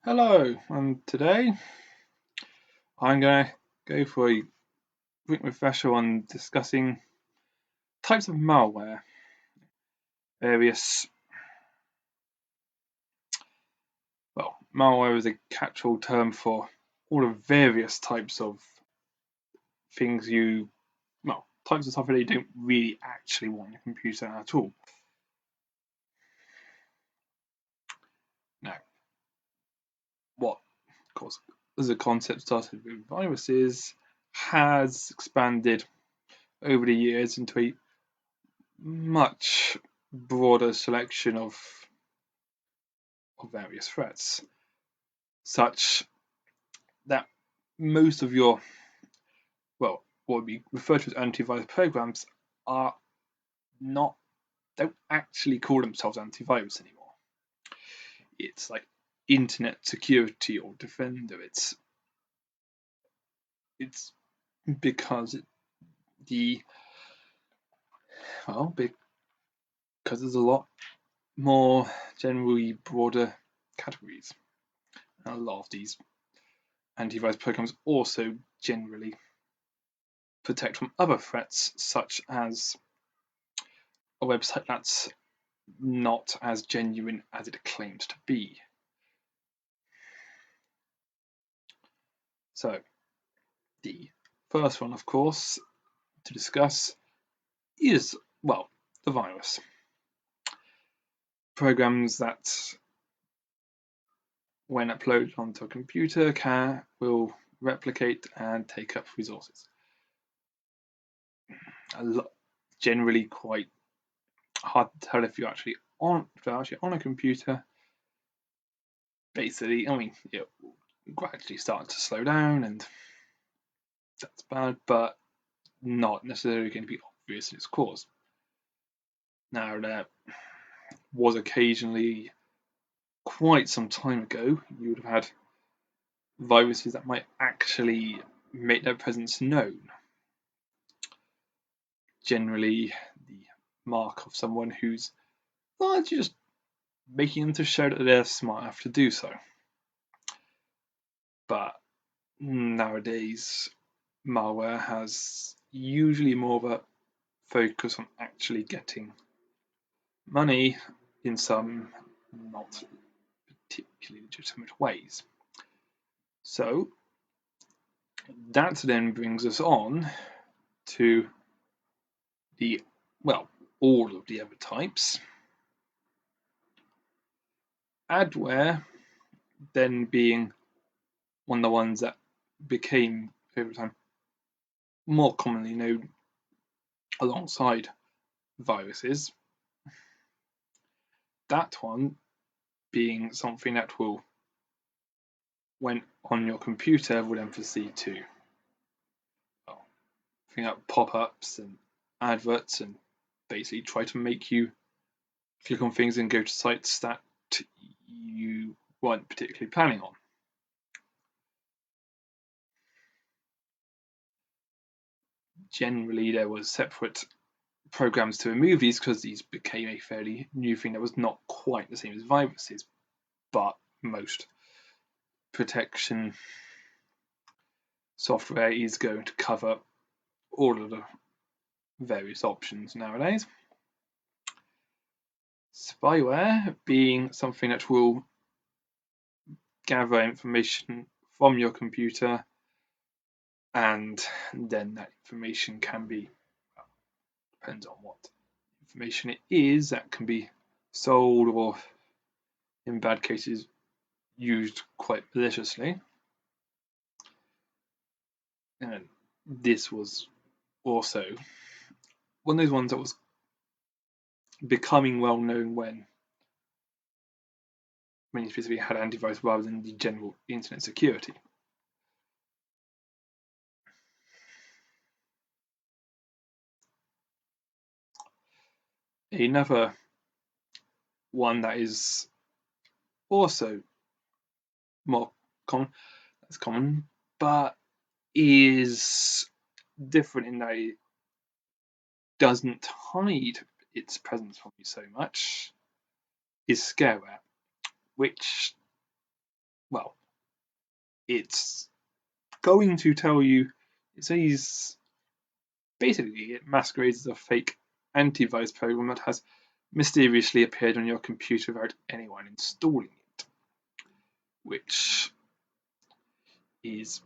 Hello, and today I'm going to go for a quick refresher on discussing types of malware, various, malware is a catch-all term for all the various types of things types of software that you don't really actually want on your computer at all. Now, what, of course, as a concept started with viruses, has expanded over the years into a much broader selection of various threats, such that most of your, what would be referred to as antivirus programs are not, don't actually call themselves antivirus anymore. It's like internet security or defender. It's because the because there's a lot more generally broader categories. And a lot of these antivirus programs also generally protect from other threats, such as a website that's not as genuine as it claims to be. So, the first one, of course, to discuss is, the virus. Programs that, when uploaded onto a computer, will replicate and take up resources. Generally quite hard to tell if you're actually on a computer. Basically, it will gradually start to slow down, and that's bad, but not necessarily going to be obvious in its cause. Now, there was occasionally, quite some time ago, you would have had viruses that might actually make their presence known. Generally, the mark of someone who's just making them to show that they're smart enough to do so. But nowadays, malware has usually more of a focus on actually getting money in some not particularly legitimate ways. So that then brings us on to all of the other types. Adware then being one of the ones that became, over time, more commonly known alongside viruses. That one being something that will, when on your computer, would emphasis to bring up pop-ups and adverts and basically try to make you click on things and go to sites that you weren't particularly planning on. Generally, there was separate programs to remove these because these became a fairly new thing that was not quite the same as viruses, but most protection software is going to cover all of the various options nowadays. Spyware being something that will gather information from your computer, and then that information can be, depends on what information it is, that can be sold or, in bad cases, used quite maliciously. And this was also one of those ones that was becoming well known when you specifically had antivirus rather than the general internet security. Another one that is also more common, but is different in that it doesn't hide its presence from you so much, is scareware, which well, it's going to tell you, it says basically it masquerades as a fake antivirus program that has mysteriously appeared on your computer without anyone installing it, which is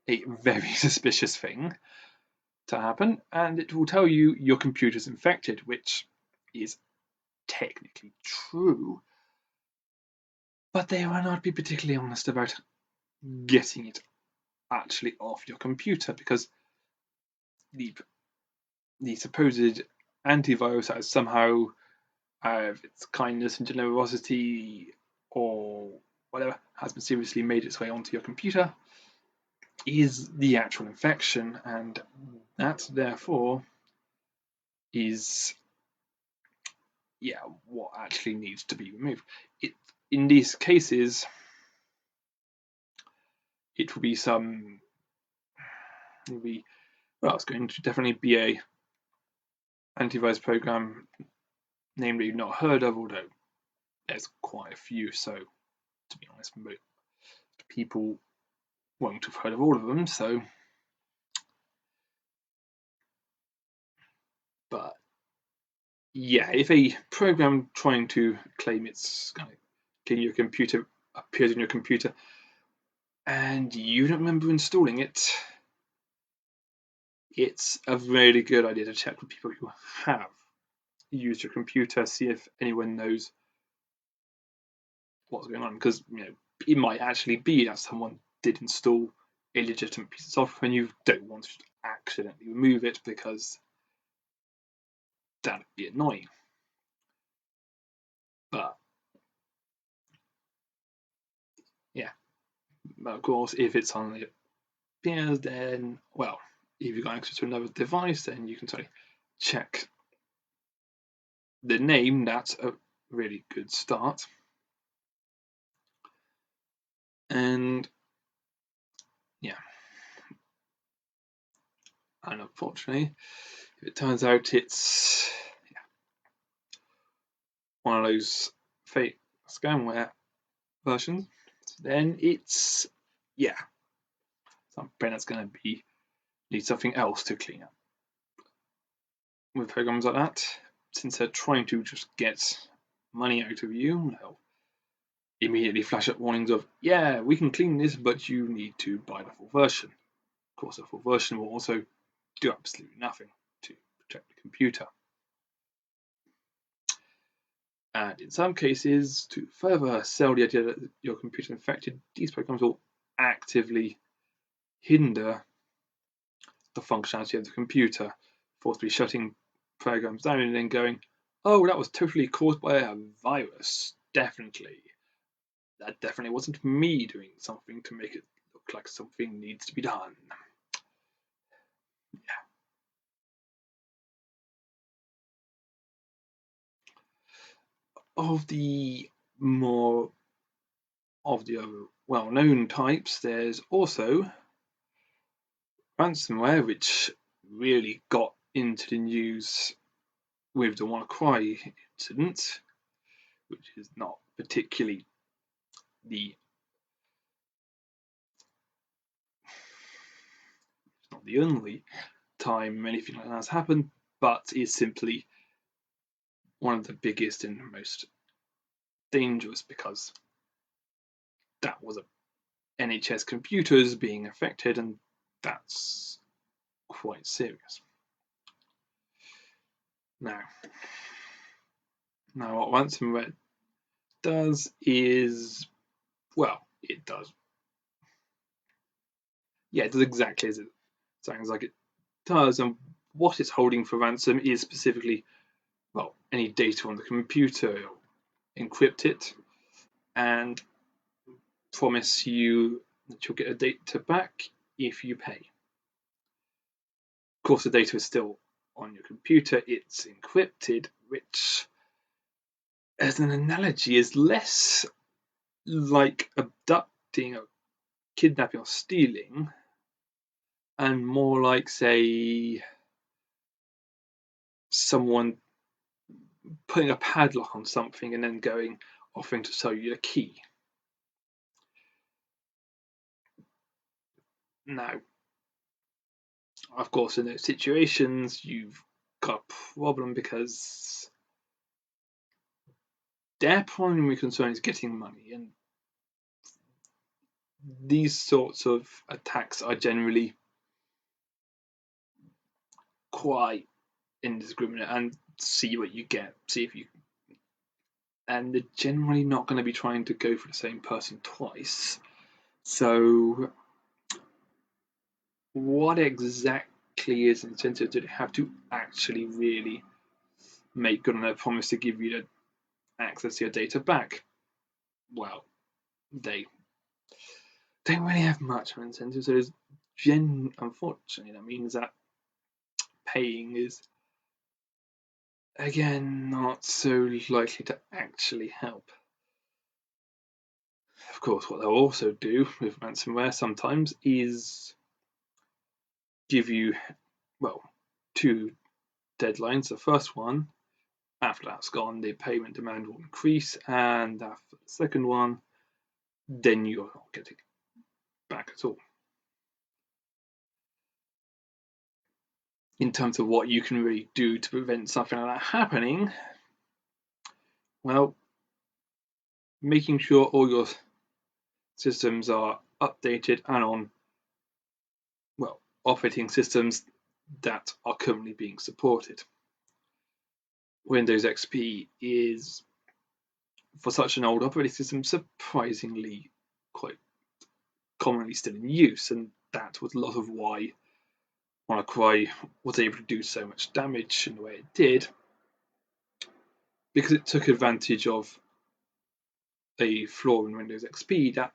a very suspicious thing to happen, and it will tell you your computer's infected, which is technically true, but they will not be particularly honest about getting it actually off your computer, because the supposed antivirus has somehow, out of its kindness and generosity or whatever, has mysteriously made its way onto your computer, is the actual infection, and that therefore is what actually needs to be removed. In these cases, it will be it's going to definitely be a antivirus program name that you've not heard of, although there's quite a few, so to be honest, most people won't have heard of all of them, so. But yeah, if a program trying to claim it's kind of clean your computer appears in your computer and you don't remember installing it, it's a really good idea to check with people who have used your computer, see if anyone knows what's going on, because it might actually be that someone did install a legitimate piece of software and you don't want to accidentally remove it, because that'd be annoying. But yeah, of course, if it's on the appears, then if you've got access to another device, then you can totally check the name. That's a really good start. And yeah, and unfortunately, if it turns out it's one of those fake scamware versions, then it's something that's going to need something else to clean up. With programs like that, since they're trying to just get money out of you, they'll immediately flash up warnings of, we can clean this, but you need to buy the full version. Of course, the full version will also do absolutely nothing to protect the computer. And in some cases, to further sell the idea that your computer is infected, these programs will actively hinder the functionality of the computer, forcibly shutting programs down and then going, oh, that was totally caused by a virus. Definitely. That definitely wasn't me doing something to make it look like something needs to be done. Yeah. Of the more of the other well-known types, there's also ransomware, which really got into the news with the WannaCry incident, which is not particularly the only time anything like that has happened, but is simply one of the biggest and most dangerous, because that was a NHS computers being affected, and that's quite serious. Now what ransomware does is, it does. It does exactly as it sounds like it does, and what it's holding for ransom is specifically, any data on the computer. It'll encrypt it and promise you that you'll get a data back if you pay. Of course, the data is still on your computer, it's encrypted, which, as an analogy, is less like abducting or kidnapping or stealing, and more like, say, someone putting a padlock on something and then offering to sell you the key. Now, of course, in those situations, you've got a problem because their primary concern is getting money, and these sorts of attacks are generally quite indiscriminate and see what you get, see if you. And they're generally not going to be trying to go for the same person twice. So, what exactly is incentive do they have to actually really make good on their promise to give you the access to your data back? Well, they don't really have much of an incentive. So there's unfortunately that means that paying is again not so likely to actually help. Of course, what they'll also do with ransomware sometimes is give you, well, two deadlines. The first one, after that's gone, the payment demand will increase, and after the second one, then you're not getting it back at all. In terms of what you can really do to prevent something like that happening, well, making sure all your systems are updated and on, well, operating systems that are currently being supported. Windows XP is, for such an old operating system, surprisingly quite commonly still in use, and that was a lot of why WannaCry was able to do so much damage in the way it did, because it took advantage of a flaw in Windows XP that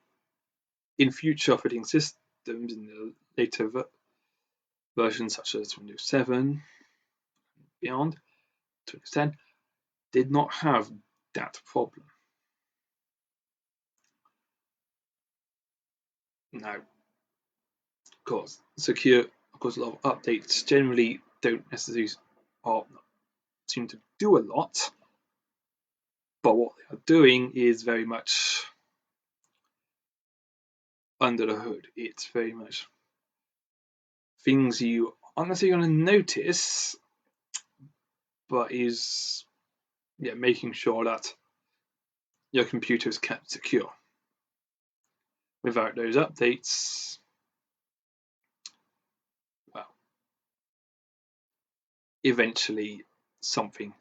in future operating systems in the later versions such as Windows 7 beyond to an extent did not have that problem. Now, of course, a lot of updates generally don't necessarily seem to do a lot, but what they are doing is very much under the hood. It's very much things you aren't necessarily going to notice, but is making sure that your computer is kept secure. Without those updates, well, eventually something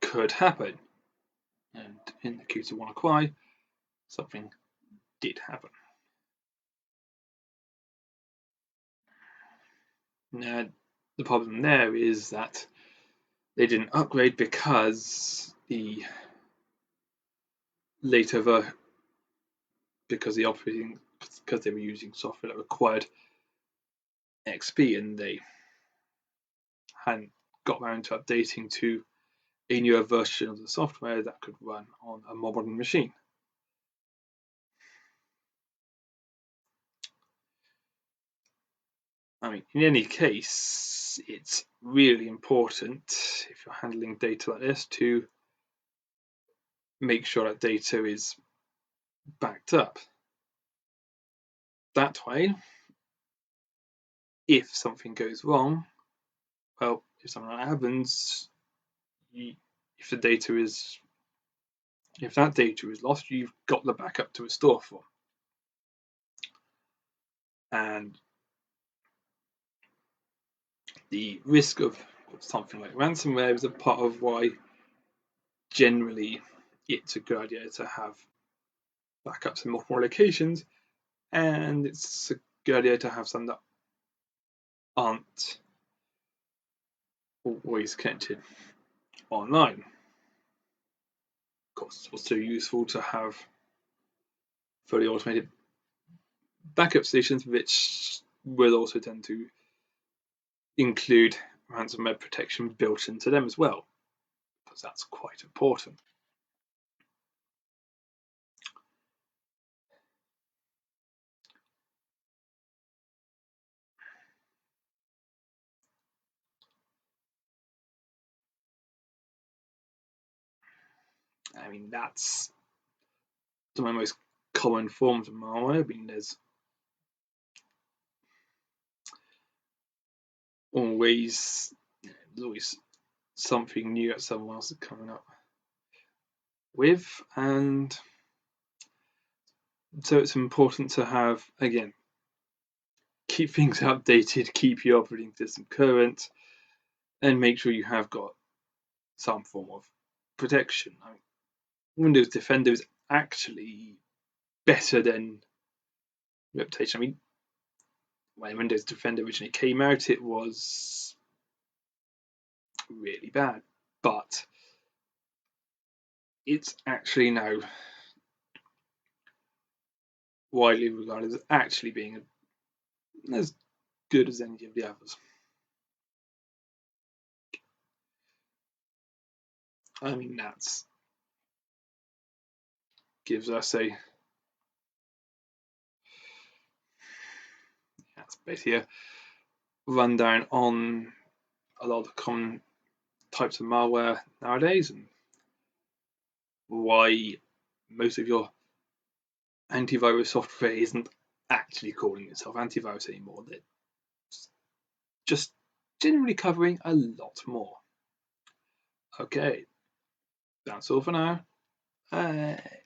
could happen. And in the case of WannaCry, something did happen. Now, the problem there is that they didn't upgrade because the later because they were using software that required XP, and they hadn't got around to updating to a newer version of the software that could run on a more modern machine. I mean, in any case, it's really important if you're handling data like this to make sure that data is backed up. That way, if something goes wrong, well, if something like that happens, if that data is lost, you've got the backup to restore from. And the risk of something like ransomware is a part of why generally it's a good idea to have backups in multiple locations, and it's a good idea to have some that aren't always connected online. Of course, it's also useful to have fully automated backup stations, which will also tend to include ransomware protection built into them as well, because that's quite important. I mean, that's some of the most common forms of malware. I mean, there's always there's always something new that someone else is coming up with, and so it's important to have, again, keep things updated, keep your operating system current, and make sure you have got some form of protection. I mean, Windows Defender is actually better than Reputation. I mean, when Windows Defender originally came out, it was really bad, but it's actually now widely regarded as actually being as good as any of the others. I mean, that's gives us that's basically a rundown on a lot of the common types of malware nowadays and why most of your antivirus software isn't actually calling itself antivirus anymore. They're just generally covering a lot more. Okay, that's all for now. Bye.